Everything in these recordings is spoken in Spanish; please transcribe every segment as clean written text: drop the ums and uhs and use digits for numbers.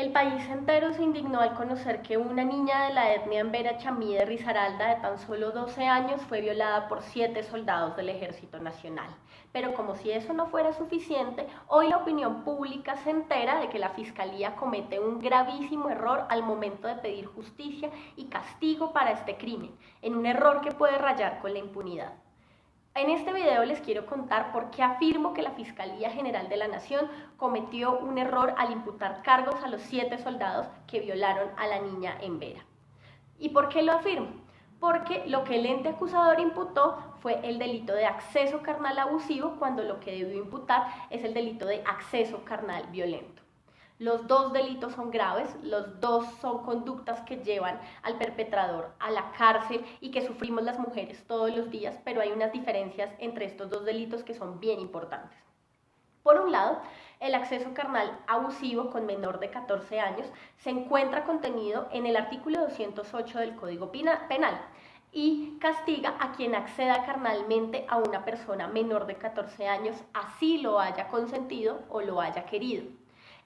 El país entero se indignó al conocer que una niña de la etnia embera chamí de Risaralda de tan solo 12 años fue violada por 7 soldados del Ejército Nacional. Pero como si eso no fuera suficiente, hoy la opinión pública se entera de que la Fiscalía comete un gravísimo error al momento de pedir justicia y castigo para este crimen, en un error que puede rayar con la impunidad. En este video les quiero contar por qué afirmo que la Fiscalía General de la Nación cometió un error al imputar cargos a los 7 soldados que violaron a la niña Embera. ¿Y por qué lo afirmo? Porque lo que el ente acusador imputó fue el delito de acceso carnal abusivo, cuando lo que debió imputar es el delito de acceso carnal violento. Los dos delitos son graves, los dos son conductas que llevan al perpetrador a la cárcel y que sufrimos las mujeres todos los días, pero hay unas diferencias entre estos dos delitos que son bien importantes. Por un lado, el acceso carnal abusivo con menor de 14 años se encuentra contenido en el artículo 208 del Código Penal y castiga a quien acceda carnalmente a una persona menor de 14 años, así lo haya consentido o lo haya querido.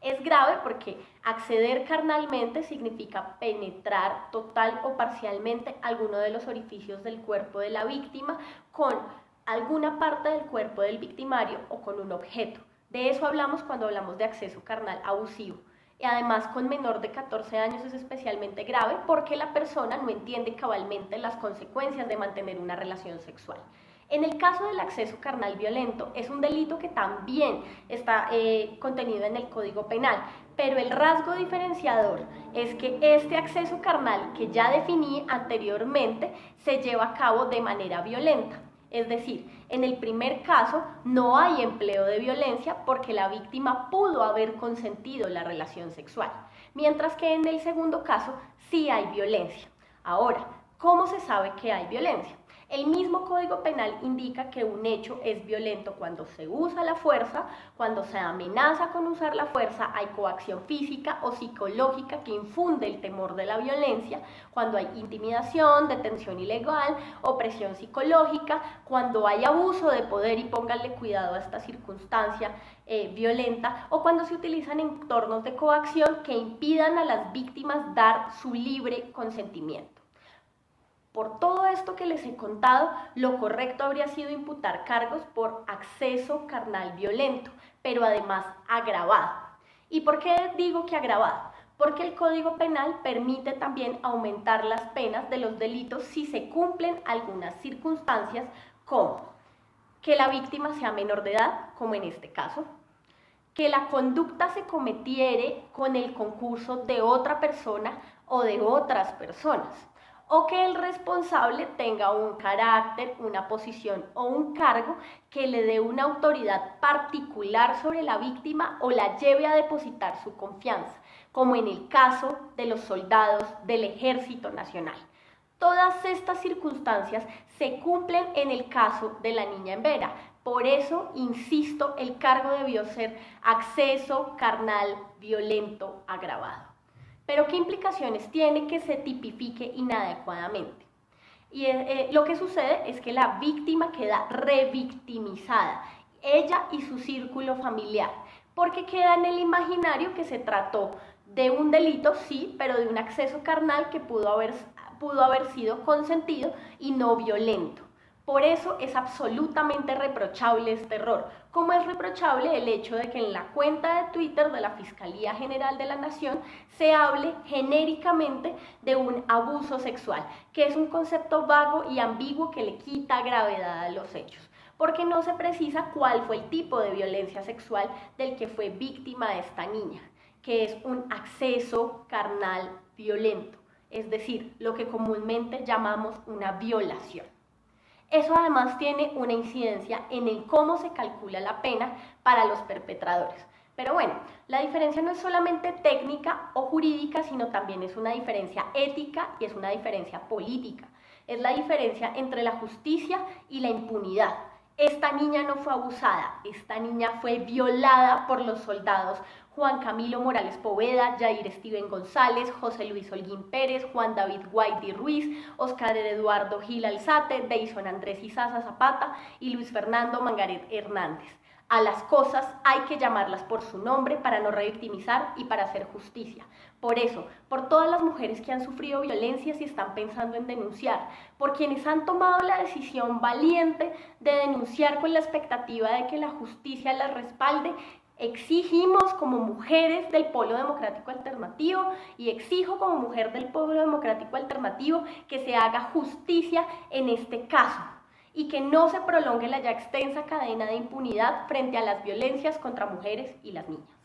Es grave porque acceder carnalmente significa penetrar total o parcialmente alguno de los orificios del cuerpo de la víctima con alguna parte del cuerpo del victimario o con un objeto. De eso hablamos cuando hablamos de acceso carnal abusivo. Y además con menor de 14 años es especialmente grave porque la persona no entiende cabalmente las consecuencias de mantener una relación sexual. En el caso del acceso carnal violento, es un delito que también está contenido en el Código Penal, pero el rasgo diferenciador es que este acceso carnal que ya definí anteriormente se lleva a cabo de manera violenta. Es decir, en el primer caso no hay empleo de violencia porque la víctima pudo haber consentido la relación sexual, mientras que en el segundo caso sí hay violencia. Ahora, ¿cómo se sabe que hay violencia? El mismo Código Penal indica que un hecho es violento cuando se usa la fuerza, cuando se amenaza con usar la fuerza, hay coacción física o psicológica que infunde el temor de la violencia, cuando hay intimidación, detención ilegal, opresión psicológica, cuando hay abuso de poder, y pónganle cuidado a esta circunstancia violenta, o cuando se utilizan entornos de coacción que impidan a las víctimas dar su libre consentimiento. Por todo esto que les he contado, lo correcto habría sido imputar cargos por acceso carnal violento, pero además agravado. ¿Y por qué digo que agravado? Porque el Código Penal permite también aumentar las penas de los delitos si se cumplen algunas circunstancias, como que la víctima sea menor de edad, como en este caso, que la conducta se cometiere con el concurso de otra persona o de otras personas, o que el responsable tenga un carácter, una posición o un cargo que le dé una autoridad particular sobre la víctima o la lleve a depositar su confianza, como en el caso de los soldados del Ejército Nacional. Todas estas circunstancias se cumplen en el caso de la niña Embera. Por eso, insisto, el cargo debió ser acceso carnal violento agravado. Pero ¿qué implicaciones tiene que se tipifique inadecuadamente? Y lo que sucede es que la víctima queda revictimizada, ella y su círculo familiar, porque queda en el imaginario que se trató de un delito, sí, pero de un acceso carnal que pudo haber sido consentido y no violento. Por eso es absolutamente reprochable este error, como es reprochable el hecho de que en la cuenta de Twitter de la Fiscalía General de la Nación se hable genéricamente de un abuso sexual, que es un concepto vago y ambiguo que le quita gravedad a los hechos, porque no se precisa cuál fue el tipo de violencia sexual del que fue víctima esta niña, que es un acceso carnal violento, es decir, lo que comúnmente llamamos una violación. Eso además tiene una incidencia en el cómo se calcula la pena para los perpetradores. Pero bueno, la diferencia no es solamente técnica o jurídica, sino también es una diferencia ética y es una diferencia política. Es la diferencia entre la justicia y la impunidad. Esta niña no fue abusada, esta niña fue violada por los soldados Juan Camilo Morales Poveda, Jair Steven González, José Luis Holguín Pérez, Juan David Guaidí Ruiz, Oscar Eduardo Gil Alzate, Deison Andrés Izaza Zapata y Luis Fernando Mangaret Hernández. A las cosas hay que llamarlas por su nombre para no revictimizar y para hacer justicia. Por eso, por todas las mujeres que han sufrido violencias y están pensando en denunciar, por quienes han tomado la decisión valiente de denunciar con la expectativa de que la justicia las respalde, exigimos como mujeres del Polo Democrático Alternativo y exijo como mujer del Polo Democrático Alternativo que se haga justicia en este caso y que no se prolongue la ya extensa cadena de impunidad frente a las violencias contra mujeres y las niñas.